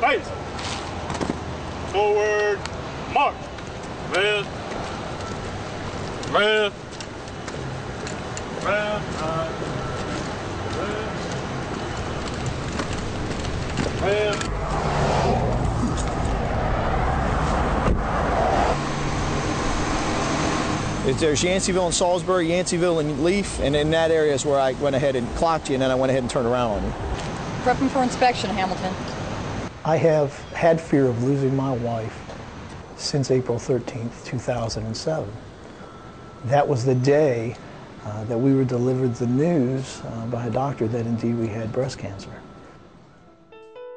Right. Forward. March. Left. Left. Left. Right. Left. Left. There's Yanceyville and Salisbury, Yanceyville and Leaf, and in that area is where I went ahead and clocked you, and then I went ahead and turned around on you. Prepping for inspection, Hamilton. I have had fear of losing my wife since April 13th, 2007. That was the day that we were delivered the news by a doctor that indeed we had breast cancer.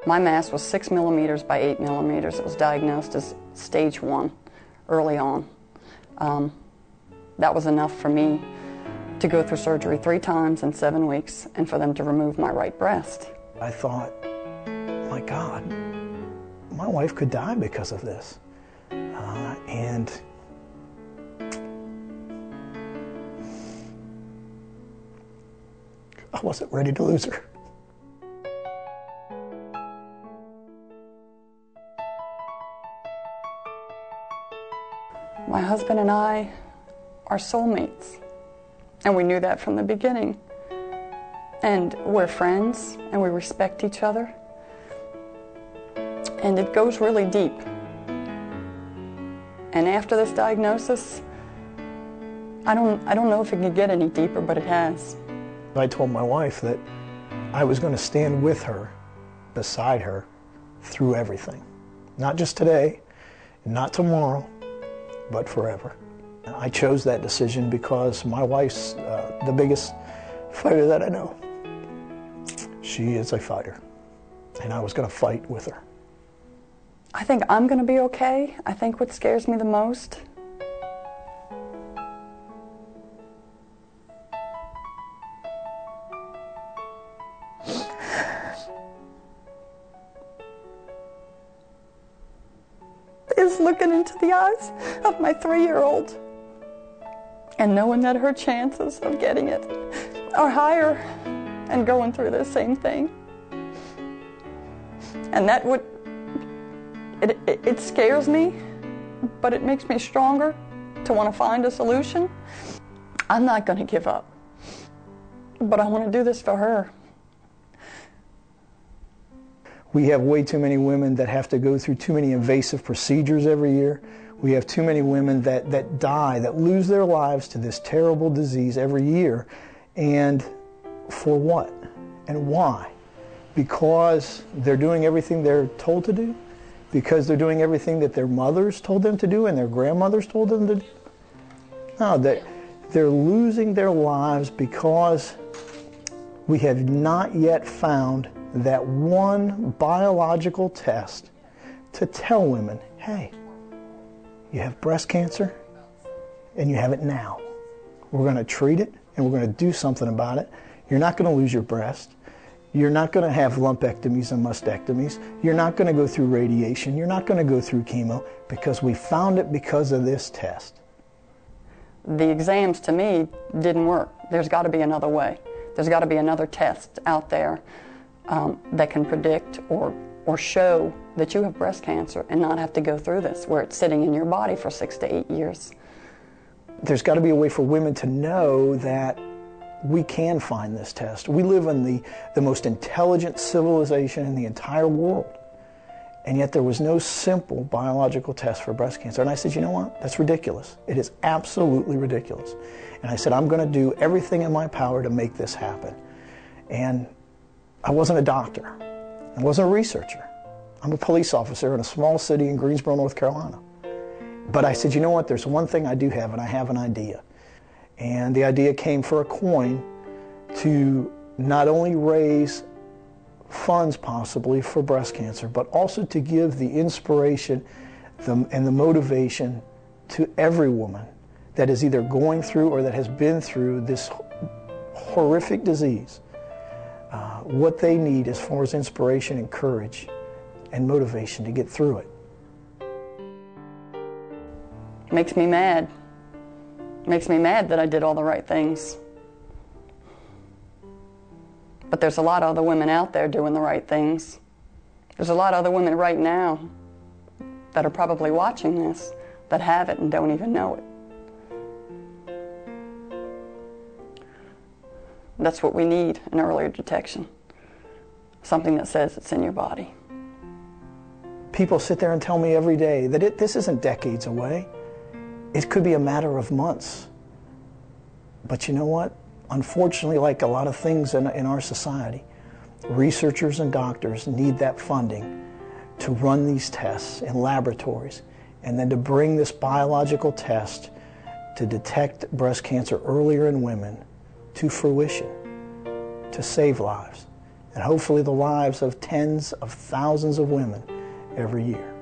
My mass was 6 millimeters by 8 millimeters. It was diagnosed as stage 1 early on. That was enough for me to go through surgery 3 times in 7 weeks and for them to remove my right breast. I thought, my God, my wife could die because of this. And I wasn't ready to lose her. My husband and I are soulmates, and we knew that from the beginning. And we're friends, and we respect each other. And it goes really deep. And after this diagnosis, I don't know if it can get any deeper, but it has. I told my wife that I was going to stand with her, beside her, through everything. Not just today, not tomorrow, but forever. I chose that decision because my wife's the biggest fighter that I know. She is a fighter, and I was going to fight with her. I think I'm going to be okay. I think what scares me the most is looking into the eyes of my 3-year-old and knowing that her chances of getting it are higher and going through the same thing. And that would, it scares me, but it makes me stronger to want to find a solution. I'm not going to give up, but I want to do this for her. We have way too many women that have to go through too many invasive procedures every year. We have too many women that die, that lose their lives to this terrible disease every year. And for what? And why? Because they're doing everything they're told to do? Because they're doing everything that their mothers told them to do and their grandmothers told them to do? No, they're losing their lives because we have not yet found that one biological test to tell women, hey, you have breast cancer and you have it now. We're going to treat it and we're going to do something about it. You're not going to lose your breast. You're not going to have lumpectomies and mastectomies. You're not going to go through radiation. You're not going to go through chemo because we found it because of this test. The exams to me didn't work. There's got to be another way. There's got to be another test out there that can predict or show that you have breast cancer and not have to go through this, where it's sitting in your body for 6 to 8 years. There's got to be a way for women to know that we can find this test. We live in the most intelligent civilization in the entire world, and yet there was no simple biological test for breast cancer. And I said, you know what? That's ridiculous. It is absolutely ridiculous. And I said, I'm going to do everything in my power to make this happen. And I wasn't a doctor. I wasn't a researcher. I'm a police officer in a small city in Greensboro, North Carolina. But I said, you know what? There's one thing I do have, and I have an idea. And the idea came for a coin to not only raise funds possibly for breast cancer, but also to give the inspiration and the motivation to every woman that is either going through or that has been through this horrific disease. What they need as far as inspiration and courage and motivation to get through it. Makes me mad. Makes me mad that I did all the right things. But there's a lot of other women out there doing the right things There's a lot of other women right now that are probably watching this that have it and don't even know it. That's what we need, an earlier detection. Something that says it's in your body. People sit there and tell me every day that this isn't decades away. It could be a matter of months. But you know what? Unfortunately, like a lot of things in our society, researchers and doctors need that funding to run these tests in laboratories and then to bring this biological test to detect breast cancer earlier in women to fruition, to save lives, and hopefully the lives of tens of thousands of women every year.